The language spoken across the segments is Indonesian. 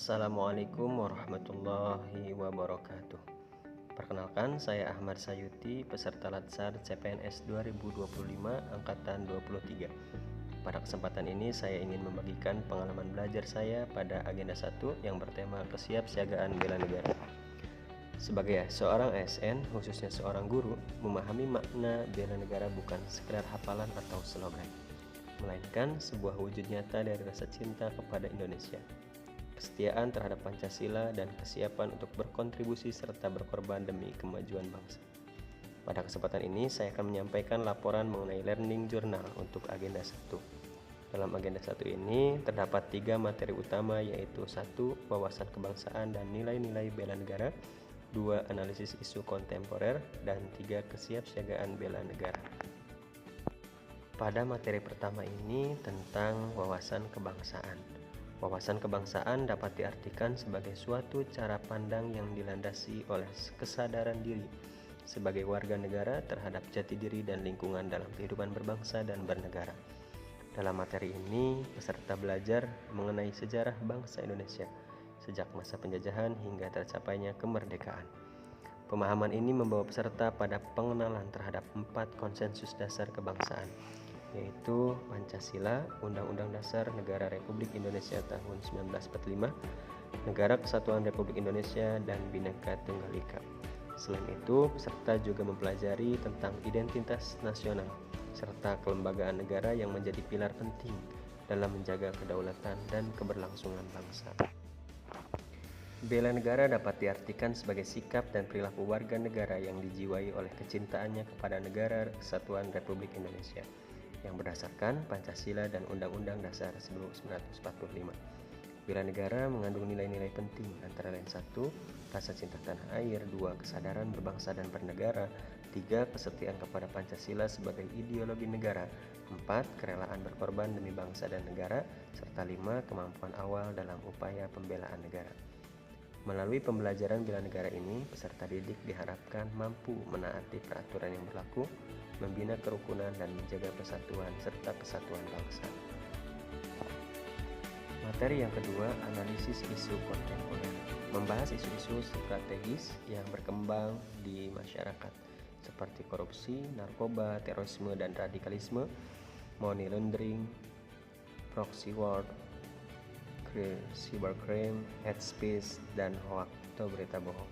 Assalamualaikum warahmatullahi wabarakatuh. Perkenalkan, saya Ahmad Sayuti, peserta Latsar CPNS 2025 Angkatan 23. Pada kesempatan ini saya ingin membagikan pengalaman belajar saya pada agenda 1 yang bertema kesiapsiagaan bela negara. Sebagai seorang ASN, khususnya seorang guru, memahami makna bela negara bukan sekedar hafalan atau slogan, melainkan sebuah wujud nyata dari rasa cinta kepada Indonesia, kesetiaan terhadap Pancasila, dan kesiapan untuk berkontribusi serta berkorban demi kemajuan bangsa. Pada kesempatan ini saya akan menyampaikan laporan mengenai learning journal untuk agenda 1. Dalam agenda 1 ini terdapat 3 materi utama, yaitu 1. Wawasan kebangsaan dan nilai-nilai bela negara, 2. Analisis isu kontemporer, dan 3. Kesiapsiagaan bela negara. Pada materi pertama ini tentang wawasan kebangsaan. Wawasan kebangsaan dapat diartikan sebagai suatu cara pandang yang dilandasi oleh kesadaran diri sebagai warga negara terhadap jati diri dan lingkungan dalam kehidupan berbangsa dan bernegara. Dalam materi ini, peserta belajar mengenai sejarah bangsa Indonesia sejak masa penjajahan hingga tercapainya kemerdekaan. Pemahaman ini membawa peserta pada pengenalan terhadap 4 konsensus dasar kebangsaan, yaitu Pancasila, Undang-Undang Dasar Negara Republik Indonesia tahun 1945, Negara Kesatuan Republik Indonesia, dan Bhinneka Tunggal Ika. Selain itu, peserta juga mempelajari tentang identitas nasional serta kelembagaan negara yang menjadi pilar penting dalam menjaga kedaulatan dan keberlangsungan bangsa. Bela negara dapat diartikan sebagai sikap dan perilaku warga negara yang dijiwai oleh kecintaannya kepada negara Kesatuan Republik Indonesia yang berdasarkan Pancasila dan Undang-Undang Dasar 1945. Bela negara mengandung nilai-nilai penting antara lain 1. Rasa cinta tanah air, 2. Kesadaran berbangsa dan bernegara, 3. Kesetiaan kepada Pancasila sebagai ideologi negara, 4. Kerelaan berkorban demi bangsa dan negara, serta 5. Kemampuan awal dalam upaya pembelaan negara. Melalui pembelajaran bela negara ini, peserta didik diharapkan mampu menaati peraturan yang berlaku, membina kerukunan, dan menjaga persatuan serta kesatuan bangsa. Materi yang kedua, analisis isu kontemporer, membahas isu-isu strategis yang berkembang di masyarakat seperti korupsi, narkoba, terorisme dan radikalisme, money laundering, proxy war, cybercrime, hate speech, dan hoax atau berita bohong,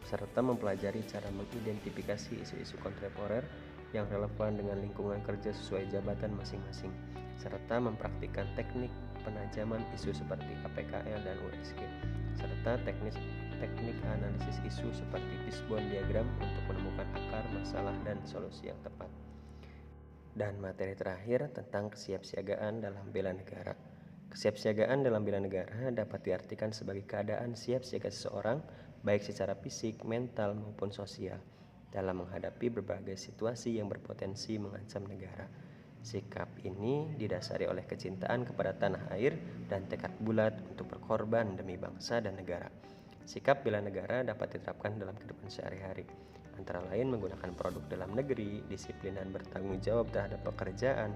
serta mempelajari cara mengidentifikasi isu-isu kontemporer yang relevan dengan lingkungan kerja sesuai jabatan masing-masing, serta mempraktikkan teknik penajaman isu seperti KPKL dan USG, serta teknik analisis isu seperti fishbone diagram untuk menemukan akar masalah dan solusi yang tepat. Dan materi terakhir tentang kesiapsiagaan dalam bela negara. Kesiapsiagaan dalam bela negara dapat diartikan sebagai keadaan siap siaga seseorang baik secara fisik, mental, maupun sosial dalam menghadapi berbagai situasi yang berpotensi mengancam negara. Sikap ini didasari oleh kecintaan kepada tanah air dan tekad bulat untuk berkorban demi bangsa dan negara. Sikap bela negara dapat diterapkan dalam kehidupan sehari-hari, antara lain menggunakan produk dalam negeri, disiplin dan bertanggung jawab terhadap pekerjaan,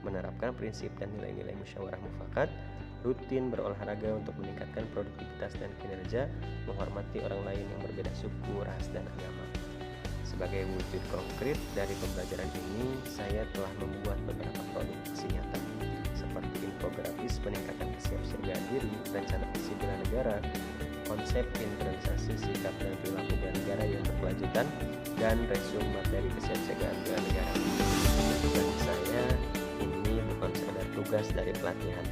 menerapkan prinsip dan nilai-nilai musyawarah mufakat, rutin berolahraga untuk meningkatkan produktivitas dan kinerja, menghormati orang lain yang berbeda suku, ras, dan agama. Sebagai wujud konkret dari pembelajaran ini, saya telah membuat beberapa produk aksi nyata seperti infografis peningkatan kesiapsiagaan diri, rencana aksi bela negara, konsep internalisasi sikap dan perilaku bela negara yang berkelanjutan, dan resume materi kesiapsiagaan bela negara. Bagi saya, ini bukan sekedar tugas dari pelatihan,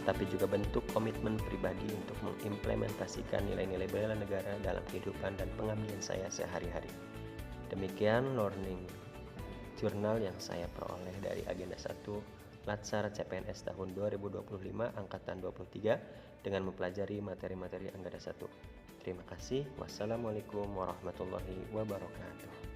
tetapi juga bentuk komitmen pribadi untuk mengimplementasikan nilai-nilai bela negara dalam kehidupan dan pengabdian saya sehari-hari. Demikian learning journal yang saya peroleh dari agenda 1 Latsar CPNS tahun 2025 Angkatan 23 dengan mempelajari materi-materi agenda 1. Terima kasih. Wassalamualaikum warahmatullahi wabarakatuh.